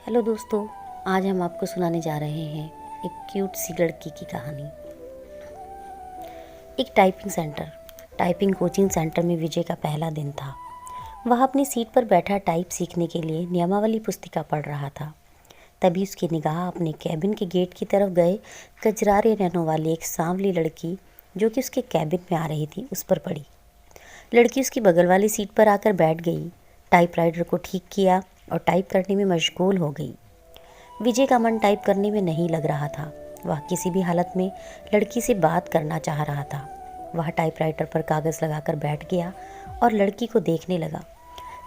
Hello दोस्तों, आज हम आपको सुनाने जा रहे हैं एक क्यूट सी लड़की की कहानी। एक टाइपिंग कोचिंग सेंटर में विजय का पहला दिन था। वह अपनी सीट पर बैठा टाइप सीखने के लिए नियमावली पुस्तिका पढ़ रहा था। तभी उसकी निगाह अपने कैबिन के गेट की तरफ गए कजरारे नैनों वाली एक सांवली लड़की जो कि उसके कैबिन में आ रही थी उस पर पड़ी। लड़की उसकी बगल वाली सीट पर आकर बैठ गई, टाइपराइटर को ठीक किया और टाइप करने में मशगूल हो गई। विजय का मन टाइप करने में नहीं लग रहा था। वह किसी भी हालत में लड़की से बात करना चाह रहा था। वह टाइपराइटर पर कागज़ लगाकर बैठ गया और लड़की को देखने लगा।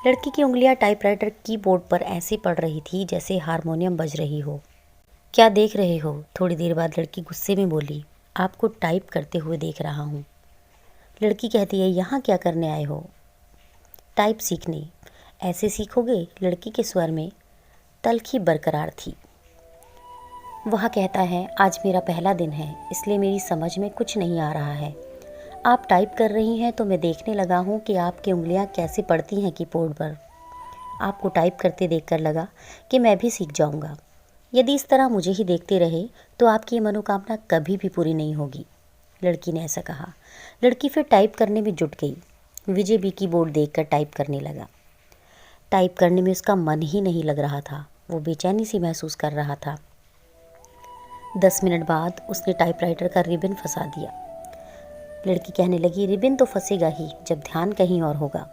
लड़की की उंगलियां टाइपराइटर कीबोर्ड पर ऐसे पड़ रही थी जैसे हारमोनियम बज रही हो। क्या देख रहे हो? थोड़ी देर बाद लड़की गुस्से में बोली। आपको टाइप करते हुए देख रहा हूँ। लड़की कहती है, यहाँ क्या करने आए हो? टाइप सीखने। ऐसे सीखोगे? लड़की के स्वर में तल्खी बरकरार थी। वह कहता है, आज मेरा पहला दिन है, इसलिए मेरी समझ में कुछ नहीं आ रहा है। आप टाइप कर रही हैं तो मैं देखने लगा हूँ कि आपकी उंगलियाँ कैसे पड़ती हैं कीबोर्ड पर। आपको टाइप करते देखकर लगा कि मैं भी सीख जाऊँगा। यदि इस तरह मुझे ही देखते रहे तो आपकी ये मनोकामना कभी भी पूरी नहीं होगी। लड़की ने ऐसा कहा। लड़की फिर टाइप करने में जुट गई। विजय भी कीबोर्ड देखकर टाइप करने लगा। टाइप करने में उसका मन ही नहीं लग रहा था। वो बेचैनी सी महसूस कर रहा था। 10 मिनट बाद उसने टाइपराइटर का रिबन फंसा दिया। लड़की कहने लगी, रिबन तो फंसेगा ही जब ध्यान कहीं और होगा।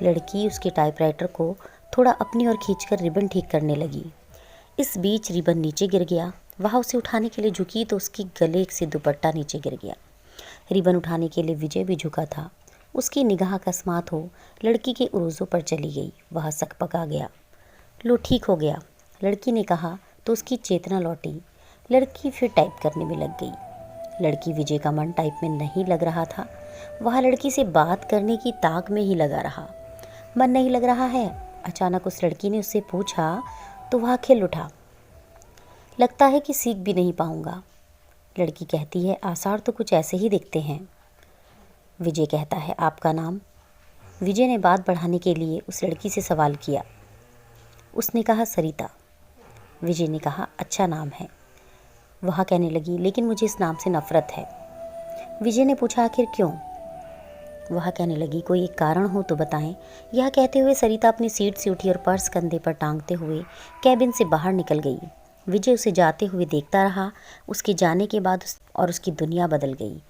लड़की उसके टाइपराइटर को थोड़ा अपनी ओर खींचकर रिबन ठीक करने लगी। इस बीच रिबन नीचे गिर गया। वह उसे उठाने के लिए झुकी तो उसकी गले से दुपट्टा नीचे गिर गया। रिबन उठाने के लिए विजय भी झुका था। उसकी निगाह अकस्मात हो लड़की के उरोज़ों पर चली गई। वह सकपका गया। लो, ठीक हो गया, लड़की ने कहा तो उसकी चेतना लौटी। लड़की फिर टाइप करने में लग गई। लड़की विजय का मन टाइप में नहीं लग रहा था। वह लड़की से बात करने की ताक में ही लगा रहा। मन नहीं लग रहा है? अचानक उस लड़की ने उससे पूछा तो वह खिल उठा। लगता है कि सीख भी नहीं पाऊंगा। लड़की कहती है, आसार तो कुछ ऐसे ही दिखते हैं। विजय कहता है, आपका नाम? विजय ने बात बढ़ाने के लिए उस लड़की से सवाल किया। उसने कहा, सरिता। विजय ने कहा, अच्छा नाम है। वह कहने लगी, लेकिन मुझे इस नाम से नफरत है। विजय ने पूछा, आखिर क्यों? वह कहने लगी, कोई एक कारण हो तो बताएं। यह कहते हुए सरिता अपनी सीट से उठी और पर्स कंधे पर टांगते हुए कैबिन से बाहर निकल गई। विजय उसे जाते हुए देखता रहा। उसके जाने के बाद उसकी दुनिया बदल गई।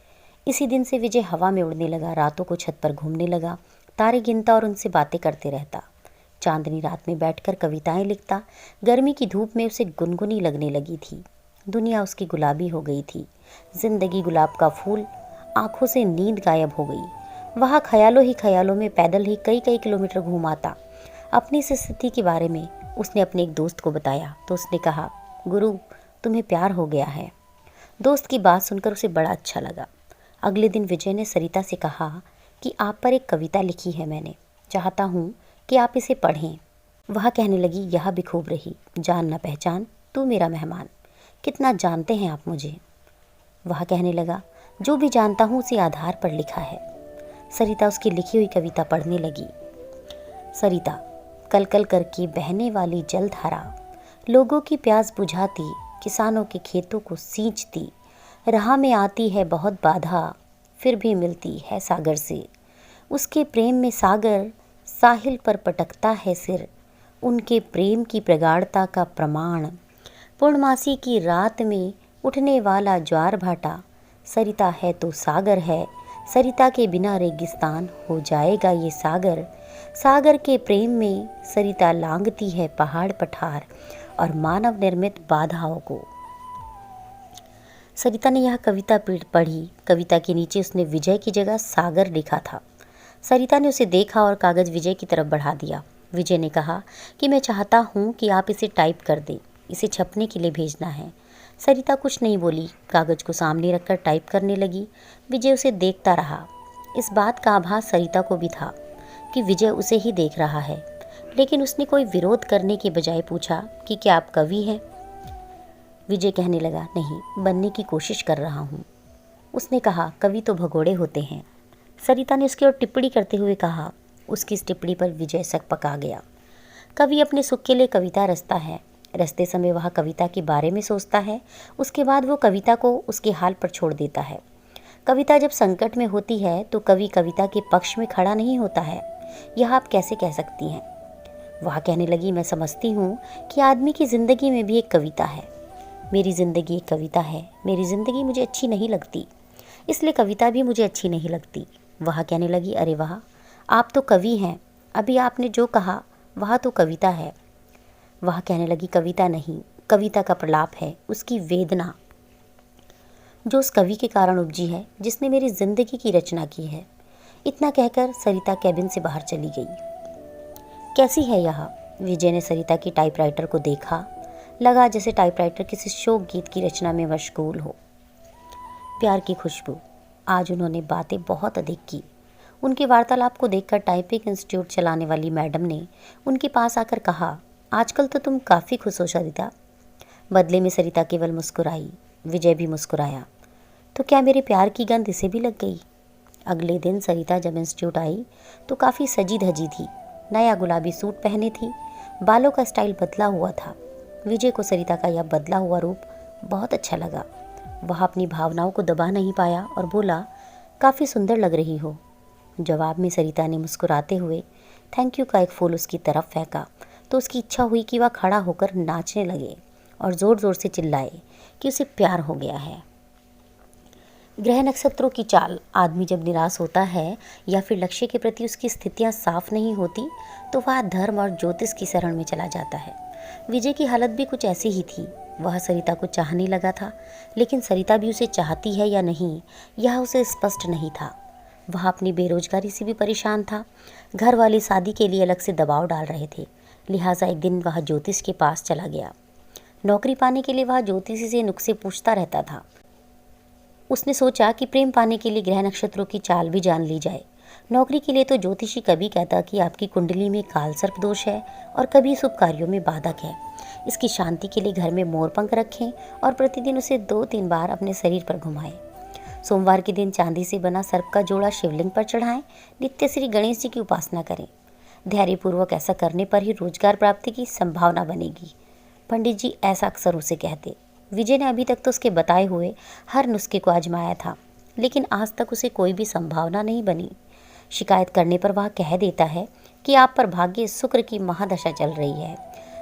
इसी दिन से विजय हवा में उड़ने लगा, रातों को छत पर घूमने लगा, तारे गिनता और उनसे बातें करते रहता। चांदनी रात में बैठकर कविताएं लिखता। गर्मी की धूप में उसे गुनगुनी लगने लगी थी। दुनिया उसकी गुलाबी हो गई थी। जिंदगी गुलाब का फूल। आंखों से नींद गायब हो गई। वह ख्यालों ही ख्यालों में पैदल ही कई कई किलोमीटर घूमाता। अपनी इस स्थिति के बारे में उसने अपने एक दोस्त को बताया तो उसने कहा, गुरु, तुम्हें प्यार हो गया है। दोस्त की बात सुनकर उसे बड़ा अच्छा लगा। अगले दिन विजय ने सरिता से कहा कि आप पर एक कविता लिखी है मैंने, चाहता हूँ कि आप इसे पढ़ें। वह कहने लगी, यह भी खूब रही, जान न पहचान तू मेरा मेहमान। कितना जानते हैं आप मुझे? वह कहने लगा, जो भी जानता हूँ उसी आधार पर लिखा है। सरिता उसकी लिखी हुई कविता पढ़ने लगी। सरिता, कल कल करके बहने वाली जलधारा लोगों की प्यास बुझाती, किसानों के खेतों को सींचती, राह में आती है बहुत बाधा, फिर भी मिलती है सागर से। उसके प्रेम में सागर साहिल पर पटकता है सिर, उनके प्रेम की प्रगाढ़ता का प्रमाण। पूर्णमासी की रात में उठने वाला ज्वार भाटा, सरिता है तो सागर है, सरिता के बिना रेगिस्तान हो जाएगा ये सागर। सागर के प्रेम में सरिता लांघती है पहाड़ पठार और मानव निर्मित बाधाओं को। सरिता ने यह कविता पढ़ी। कविता के नीचे उसने विजय की जगह सागर लिखा था। सरिता ने उसे देखा और कागज़ विजय की तरफ बढ़ा दिया। विजय ने कहा कि मैं चाहता हूँ कि आप इसे टाइप कर दें, इसे छपने के लिए भेजना है। सरिता कुछ नहीं बोली, कागज़ को सामने रखकर टाइप करने लगी। विजय उसे देखता रहा। इस बात का आभास सरिता को भी था कि विजय उसे ही देख रहा है, लेकिन उसने कोई विरोध करने के बजाय पूछा कि क्या आप कवि हैं? विजय कहने लगा, नहीं, बनने की कोशिश कर रहा हूँ। उसने कहा, कवि तो भगोड़े होते हैं। सरिता ने उसकी ओर टिप्पणी करते हुए कहा। उसकी इस टिप्पणी पर विजय सकपका गया। कवि अपने सुख के लिए कविता रचता है, रास्ते समय वह कविता के बारे में सोचता है। उसके बाद वो कविता को उसके हाल पर छोड़ देता है। कविता जब संकट में होती है तो कवि कविता के पक्ष में खड़ा नहीं होता है। यह आप कैसे कह सकती हैं? वह कहने लगी, मैं समझती हूँ कि आदमी की ज़िंदगी में भी एक कविता है। मेरी ज़िंदगी एक कविता है। मेरी ज़िंदगी मुझे अच्छी नहीं लगती, इसलिए कविता भी मुझे अच्छी नहीं लगती। वह कहने लगी, अरे वाह, आप तो कवि हैं। अभी आपने जो कहा वह तो कविता है। वह कहने लगी, कविता नहीं, कविता का प्रलाप है, उसकी वेदना जो उस कवि के कारण उपजी है जिसने मेरी ज़िंदगी की रचना की है। इतना कहकर सरिता कैबिन से बाहर चली गई। कैसी है यह? विजय ने सरिता की टाइपराइटर को देखा। लगा जैसे टाइपराइटर किसी शोक गीत की रचना में मशगूल हो। प्यार की खुशबू। आज उन्होंने बातें बहुत अधिक की। उनके वार्तालाप को देखकर टाइपिंग इंस्टीट्यूट चलाने वाली मैडम ने उनके पास आकर कहा, आजकल तो तुम काफ़ी खुश हो सरिता। बदले में सरिता केवल मुस्कुराई। विजय भी मुस्कुराया। तो क्या मेरे प्यार की गंध इसे भी लग गई? अगले दिन सरिता जब इंस्टीट्यूट आई तो काफ़ी सजी धजी थी। नया गुलाबी सूट पहने थी। बालों का स्टाइल बदला हुआ था। विजय को सरिता का यह बदला हुआ रूप बहुत अच्छा लगा। वह अपनी भावनाओं को दबा नहीं पाया और बोला, काफ़ी सुंदर लग रही हो। जवाब में सरिता ने मुस्कुराते हुए थैंक यू का एक फूल उसकी तरफ फेंका तो उसकी इच्छा हुई कि वह खड़ा होकर नाचने लगे और ज़ोर ज़ोर से चिल्लाए कि उसे प्यार हो गया है। ग्रह नक्षत्रों की चाल। आदमी जब निराश होता है या फिर लक्ष्य के प्रति उसकी स्थितियां साफ नहीं होती तो वह धर्म और ज्योतिष की शरण में चला जाता है। विजय की हालत भी कुछ ऐसी ही थी। वह सरिता को चाहने लगा था, लेकिन सरिता भी उसे चाहती है या नहीं यह उसे स्पष्ट नहीं था। वह अपनी बेरोजगारी से भी परेशान था। घर वाले शादी के लिए अलग से दबाव डाल रहे थे। लिहाजा एक दिन वह ज्योतिष के पास चला गया। नौकरी पाने के लिए वह ज्योतिषी से नुस्खे पूछता रहता था। उसने सोचा कि प्रेम पाने के लिए ग्रह नक्षत्रों की चाल भी जान ली जाए। नौकरी के लिए तो ज्योतिषी कभी कहता कि आपकी कुंडली में काल सर्प दोष है और कभी शुभ कार्यों में बाधक है। इसकी शांति के लिए घर में मोर पंख रखें और प्रतिदिन उसे 2-3 बार अपने शरीर पर घुमाएं। सोमवार के दिन चांदी से बना सर्प का जोड़ा शिवलिंग पर चढ़ाएं। नित्य श्री गणेश जी की उपासना करें। धैर्यपूर्वक ऐसा करने पर ही रोजगार प्राप्ति की संभावना बनेगी। पंडित जी ऐसा अक्सर उसे कहते। विजय ने अभी तक तो उसके बताए हुए हर नुस्खे को आजमाया था, लेकिन आज तक उसे कोई भी संभावना नहीं बनी। शिकायत करने पर वह कह देता है कि आप पर भाग्य शुक्र की महादशा चल रही है।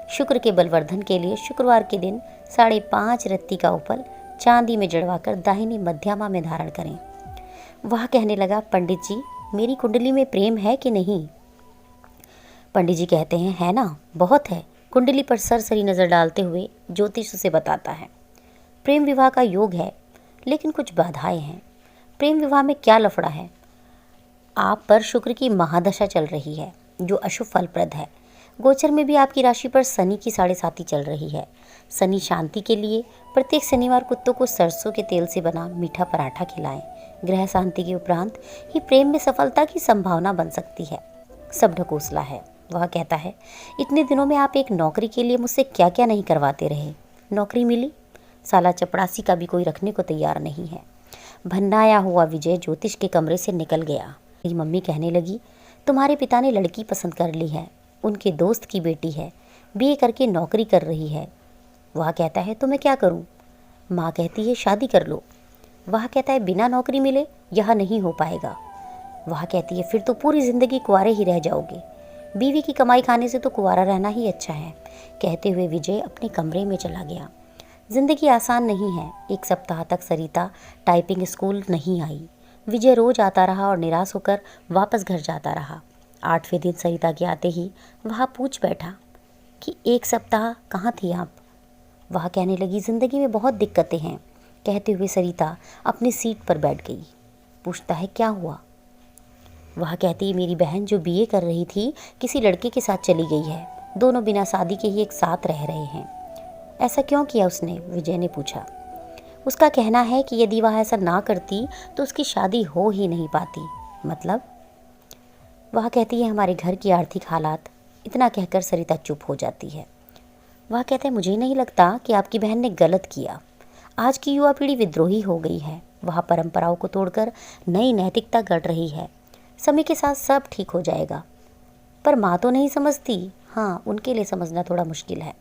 शुक्र के बलवर्धन के लिए शुक्रवार के दिन 5.5 रत्ती का उपल चांदी में जड़वाकर दाहिनी मध्यमा में धारण करें। वह कहने लगा, पंडित जी, मेरी कुंडली में प्रेम है कि नहीं? पंडित जी कहते हैं, है ना, बहुत है। कुंडली पर सरसरी नज़र डालते हुए ज्योतिष उसे बताता है, प्रेम विवाह का योग है, लेकिन कुछ बाधाएं हैं। प्रेम विवाह में क्या लफड़ा है? आप पर शुक्र की महादशा चल रही है जो अशुभ फलप्रद है। गोचर में भी आपकी राशि पर शनि की 7.5 चल रही है। शनि शांति के लिए प्रत्येक शनिवार कुत्तों को सरसों के तेल से बना मीठा पराठा खिलाएं। ग्रह शांति के उपरांत ही प्रेम में सफलता की संभावना बन सकती है। सब ढकोसला है। वह कहता है, इतने दिनों में आप एक नौकरी के लिए मुझसे क्या क्या नहीं करवाते रहे। नौकरी मिली, साला चपड़ासी का भी कोई रखने को तैयार नहीं है। भन्नाया हुआ विजय ज्योतिष के कमरे से निकल गया। मेरी मम्मी कहने लगी, तुम्हारे पिता ने लड़की पसंद कर ली है, उनके दोस्त की बेटी है, बीए करके नौकरी कर रही है। वह कहता है, तो मैं क्या करूं? माँ कहती है, शादी कर लो। वह कहता है, बिना नौकरी मिले यह नहीं हो पाएगा। वह कहती है, फिर तो पूरी ज़िंदगी कुंवारे ही रह जाओगे। बीवी की कमाई खाने से तो कुंवारा रहना ही अच्छा है। कहते हुए विजय अपने कमरे में चला गया। जिंदगी आसान नहीं है। एक सप्ताह तक सरिता टाइपिंग स्कूल नहीं आई। विजय रोज आता रहा और निराश होकर वापस घर जाता रहा। 8वें दिन सरिता के आते ही वह पूछ बैठा कि 1 सप्ताह कहाँ थी आप? वह कहने लगी, ज़िंदगी में बहुत दिक्कतें हैं। कहते हुए सरिता अपनी सीट पर बैठ गई। पूछता है, क्या हुआ? वह कहती है, मेरी बहन जो बीए कर रही थी किसी लड़के के साथ चली गई है। दोनों बिना शादी के ही एक साथ रह रहे हैं। ऐसा क्यों किया उसने? विजय ने पूछा। उसका कहना है कि यदि वह ऐसा ना करती तो उसकी शादी हो ही नहीं पाती। मतलब? वह कहती है, हमारे घर की आर्थिक हालात। इतना कहकर सरिता चुप हो जाती है। वह कहता है, मुझे नहीं लगता कि आपकी बहन ने गलत किया। आज की युवा पीढ़ी विद्रोही हो गई है। वह परंपराओं को तोड़कर नई नैतिकता गढ़ रही है। समय के साथ सब ठीक हो जाएगा। पर माँ तो नहीं समझती। हाँ, उनके लिए समझना थोड़ा मुश्किल है।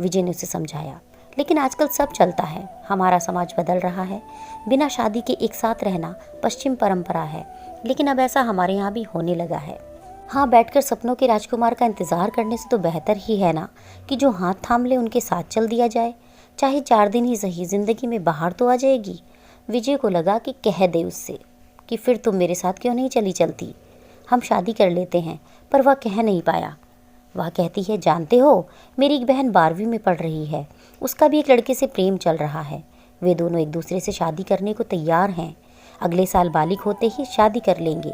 विजय ने उसे समझाया। लेकिन आजकल सब चलता है, हमारा समाज बदल रहा है। बिना शादी के एक साथ रहना पश्चिम परंपरा है, लेकिन अब ऐसा हमारे यहाँ भी होने लगा है। हाँ, बैठकर सपनों के राजकुमार का इंतजार करने से तो बेहतर ही है ना कि जो हाथ थाम ले उनके साथ चल दिया जाए। चाहे 4 दिन ही सही, जिंदगी में बाहर तो आ जाएगी। विजय को लगा कि कह दे उससे कि फिर तुम मेरे साथ क्यों नहीं चलती, हम शादी कर लेते हैं। पर वह कह नहीं पाया। वह कहती है, जानते हो, मेरी एक बहन 12वीं में पढ़ रही है, उसका भी एक लड़के से प्रेम चल रहा है। वे दोनों एक दूसरे से शादी करने को तैयार हैं। अगले साल बालिग होते ही शादी कर लेंगे।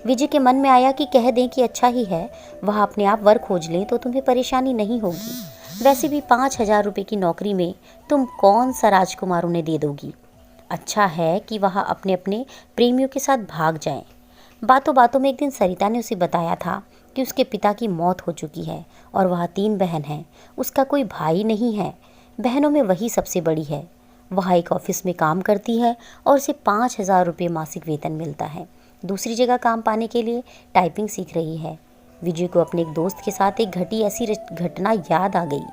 विजय के मन में आया कि कह दें कि अच्छा ही है, वह अपने आप वर खोज लें तो तुम्हें परेशानी नहीं होगी। वैसे भी 5,000 रुपये की नौकरी में तुम कौन सा राजकुमार उन्हें दे दोगी। अच्छा है कि वह अपने अपने प्रेमियों के साथ भाग जाएं। बातों बातों में एक दिन सरिता ने उसे बताया था कि उसके पिता की मौत हो चुकी है और वह 3 बहन हैं। उसका कोई भाई नहीं है। बहनों में वही सबसे बड़ी है। वह एक ऑफिस में काम करती है और उसे 5,000 रुपये मासिक वेतन मिलता है। दूसरी जगह काम पाने के लिए टाइपिंग सीख रही है। विजय को अपने एक दोस्त के साथ एक ऐसी घटना याद आ गई।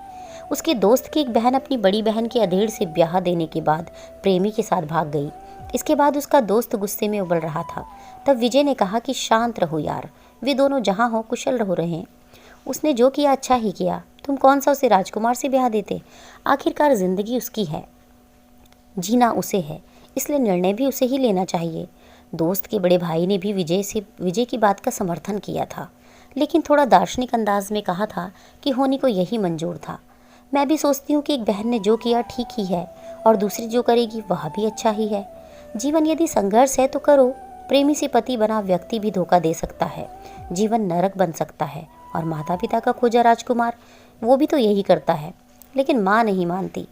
उसके दोस्त की एक बहन अपनी बड़ी बहन के अधेड़ से ब्याह देने के बाद प्रेमी के साथ भाग गई। इसके बाद उसका दोस्त गुस्से में उबल रहा था। तब विजय ने कहा कि शांत रहो यार, वे दोनों जहाँ हो कुशल रहो रहें। उसने जो किया अच्छा ही किया। तुम कौन सा उसे राजकुमार से ब्याह देते। आखिरकार जिंदगी उसकी है, जीना उसे है, इसलिए निर्णय भी उसे ही लेना चाहिए। दोस्त के बड़े भाई ने भी विजय की बात का समर्थन किया था, लेकिन थोड़ा दार्शनिक अंदाज में कहा था कि होनी को यही मंजूर था। मैं भी सोचती हूँ कि एक बहन ने जो किया ठीक ही है और दूसरी जो करेगी वह भी अच्छा ही है। जीवन यदि संघर्ष है तो करो। प्रेमी से पति बना व्यक्ति भी धोखा दे सकता है, जीवन नरक बन सकता है। और माता पिता का खोजा राजकुमार, वो भी तो यही करता है। लेकिन माँ नहीं मानती,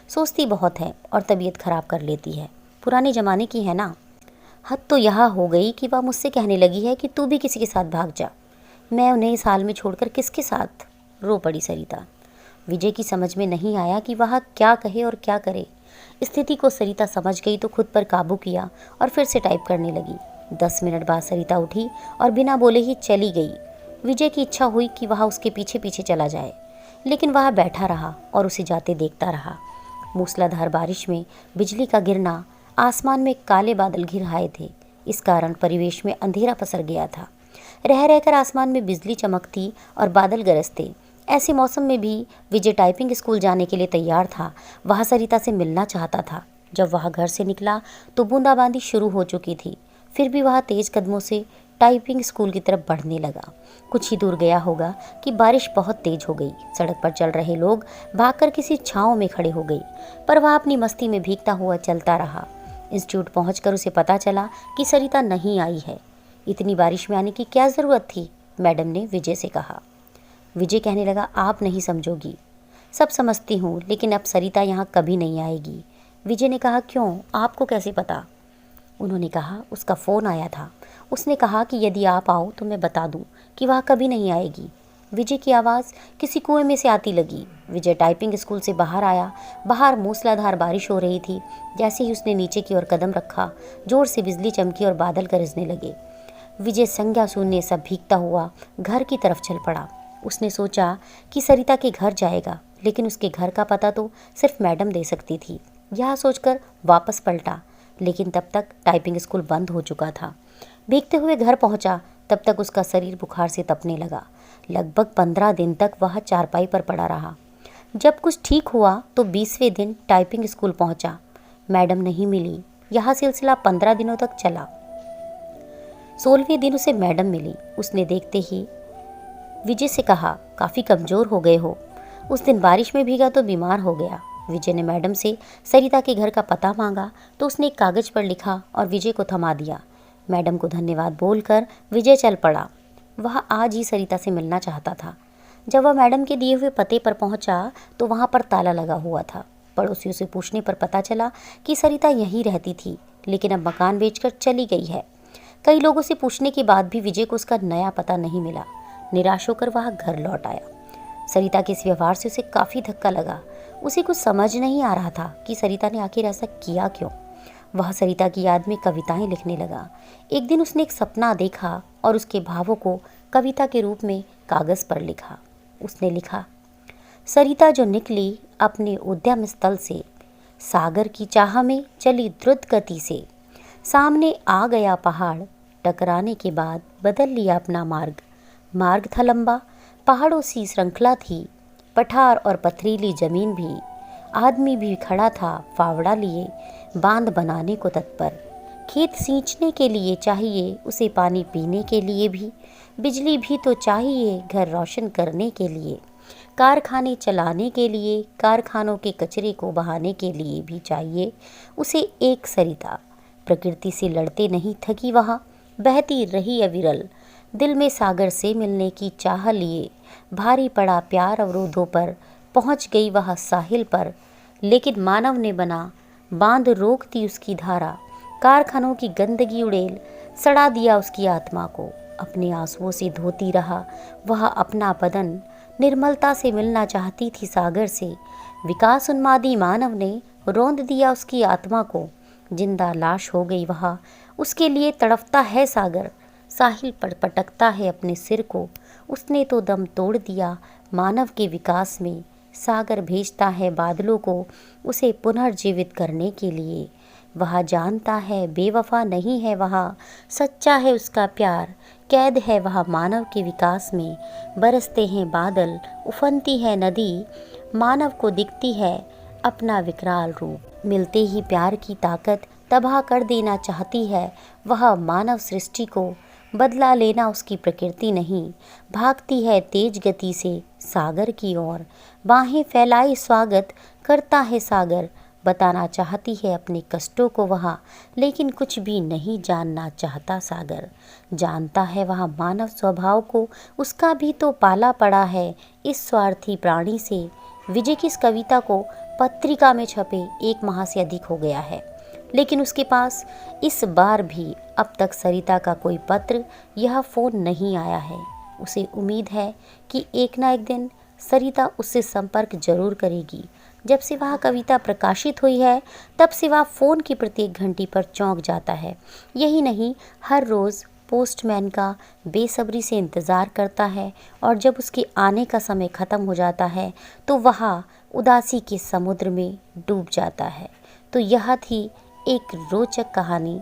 सोचती बहुत है और तबीयत खराब कर लेती है। पुराने ज़माने की है ना। हद तो यहाँ हो गई कि वह मुझसे कहने लगी है कि तू भी किसी के साथ भाग जा। मैं उन्हें इस हाल में छोड़कर किसके साथ। रो पड़ी सरिता। विजय की समझ में नहीं आया कि वह क्या कहे और क्या करे। स्थिति को सरिता समझ गई तो खुद पर काबू किया और फिर से टाइप करने लगी। 10 मिनट बाद सरिता उठी और बिना बोले ही चली गई। विजय की इच्छा हुई कि वह उसके पीछे पीछे चला जाए, लेकिन वह बैठा रहा और उसे जाते देखता रहा। मूसलाधार बारिश में बिजली का गिरना, आसमान में काले बादल घिर आए थे। इस कारण परिवेश में अंधेरा पसर गया था। रह रहकर आसमान में बिजली चमकती और बादल गरजते। ऐसे मौसम में भी विजय टाइपिंग स्कूल जाने के लिए तैयार था। वह सरिता से मिलना चाहता था। जब वह घर से निकला तो बूंदाबांदी शुरू हो चुकी थी। फिर भी वह तेज कदमों से टाइपिंग स्कूल की तरफ बढ़ने लगा। कुछ ही दूर गया होगा कि बारिश बहुत तेज हो गई। सड़क पर चल रहे लोग भागकर किसी छांव में खड़े हो गई, पर वह अपनी मस्ती में भीगता हुआ चलता रहा। इंस्टीट्यूट पहुंचकर उसे पता चला कि सरिता नहीं आई है। इतनी बारिश में आने की क्या ज़रूरत थी, मैडम ने विजय से कहा। विजय कहने लगा, आप नहीं समझोगी। सब समझती हूँ, लेकिन अब सरिता यहाँ कभी नहीं आएगी। विजय ने कहा, क्यों, आपको कैसे पता। उन्होंने कहा, उसका फ़ोन आया था। उसने कहा कि यदि आप आओ तो मैं बता दूं कि वह कभी नहीं आएगी। विजय की आवाज़ किसी कुएं में से आती लगी। विजय टाइपिंग स्कूल से बाहर आया। बाहर मूसलाधार बारिश हो रही थी। जैसे ही उसने नीचे की ओर कदम रखा, जोर से बिजली चमकी और बादल गरजने लगे। विजय संज्ञा शून्य सा भीगता हुआ घर की तरफ चल पड़ा। उसने सोचा कि सरिता के घर जाएगा, लेकिन उसके घर का पता तो सिर्फ मैडम दे सकती थी। यह सोचकर वापस पलटा, लेकिन तब तक टाइपिंग स्कूल बंद हो चुका था। भीगते हुए घर पहुंचा, तब तक उसका शरीर बुखार से तपने लगा। लगभग 15 दिन तक वह चारपाई पर पड़ा रहा। जब कुछ ठीक हुआ तो 20वें दिन टाइपिंग स्कूल पहुंचा। मैडम नहीं मिली। यह सिलसिला 15 दिनों तक चला। 16वें दिन उसे मैडम मिली। उसने देखते ही विजय से कहा, काफ़ी कमज़ोर हो गए हो। उस दिन बारिश में भीगा तो बीमार हो गया। विजय ने मैडम से सरिता के घर का पता मांगा तो उसने एक कागज़ पर लिखा और विजय को थमा दिया। मैडम को धन्यवाद बोलकर विजय चल पड़ा। वह आज ही सरिता से मिलना चाहता था। जब वह मैडम के दिए हुए पते पर पहुंचा तो वहां पर ताला लगा हुआ था। पड़ोसियों से पूछने पर पता चला कि सरिता यहीं रहती थी, लेकिन अब मकान बेचकर चली गई है। कई लोगों से पूछने के बाद भी विजय को उसका नया पता नहीं मिला। निराश होकर वह घर लौट आया। सरिता के इस व्यवहार से उसे काफ़ी धक्का लगा। उसे कुछ समझ नहीं आ रहा था कि सरिता ने आखिर ऐसा किया क्यों। वह सरिता की याद में कविताएं लिखने लगा। एक दिन उसने एक सपना देखा और उसके भावों को कविता के रूप में कागज़ पर लिखा। उसने लिखा, सरिता जो निकली अपने उद्यम स्थल से, सागर की चाह में चली द्रुत गति से। सामने आ गया पहाड़, टकराने के बाद बदल लिया अपना मार्ग। मार्ग था लंबा, पहाड़ों सी श्रृंखला थी, पठार और पथरीली जमीन भी। आदमी भी खड़ा था फावड़ा लिए, बांध बनाने को तत्पर। खेत सींचने के लिए चाहिए उसे, पानी पीने के लिए भी। बिजली भी तो चाहिए घर रोशन करने के लिए। कारखाने चलाने के लिए, कारखानों के कचरे को बहाने के लिए भी चाहिए उसे एक सरिता। प्रकृति से लड़ते नहीं थकी वहाँ, बहती रही अविरल। दिल में सागर से मिलने की चाह लिए, भारी पड़ा प्यार अवरोधों पर। पहुँच गई वह साहिल पर, लेकिन मानव ने बना बांध रोक दी उसकी धारा। कारखानों की गंदगी उड़ेल सड़ा दिया उसकी आत्मा को। अपने आंसुओं से धोती रहा वह अपना बदन, निर्मलता से मिलना चाहती थी सागर से। विकास उन्मादी मानव ने रौंद दिया उसकी आत्मा को। जिंदा लाश हो गई वह, उसके लिए तड़पता है सागर। साहिल पर पटकता है अपने सिर को, उसने तो दम तोड़ दिया मानव के विकास में। सागर भेजता है बादलों को उसे पुनर्जीवित करने के लिए। वह जानता है बेवफा नहीं है वह, सच्चा है उसका प्यार। कैद है वह मानव के विकास में। बरसते हैं बादल, उफनती है नदी, मानव को दिखती है अपना विकराल रूप। मिलते ही प्यार की ताकत तबाह कर देना चाहती है वह मानव सृष्टि को। बदला लेना उसकी प्रकृति नहीं, भागती है तेज गति से सागर की ओर। बाहें फैलाई स्वागत करता है सागर, बताना चाहती है अपने कष्टों को वहाँ, लेकिन कुछ भी नहीं जानना चाहता सागर। जानता है वह मानव स्वभाव को, उसका भी तो पाला पड़ा है इस स्वार्थी प्राणी से। विजय की इस कविता को पत्रिका में छपे 1 माह से अधिक हो गया है, लेकिन उसके पास इस बार भी अब तक सरिता का कोई पत्र या फ़ोन नहीं आया है। उसे उम्मीद है कि एक ना एक दिन सरिता उससे संपर्क जरूर करेगी। जब से वह कविता प्रकाशित हुई है तब से वह फ़ोन की प्रत्येक घंटी पर चौंक जाता है। यही नहीं, हर रोज़ पोस्टमैन का बेसब्री से इंतज़ार करता है, और जब उसके आने का समय ख़त्म हो जाता है तो वह उदासी के समुद्र में डूब जाता है। तो यह थी एक रोचक कहानी।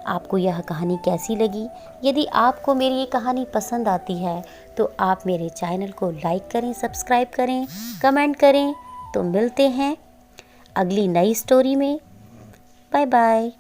आपको यह कहानी कैसी लगी? यदि आपको मेरी ये कहानी पसंद आती है तो आप मेरे चैनल को लाइक करें, सब्सक्राइब करें, कमेंट करें। तो मिलते हैं अगली नई स्टोरी में। Bye bye.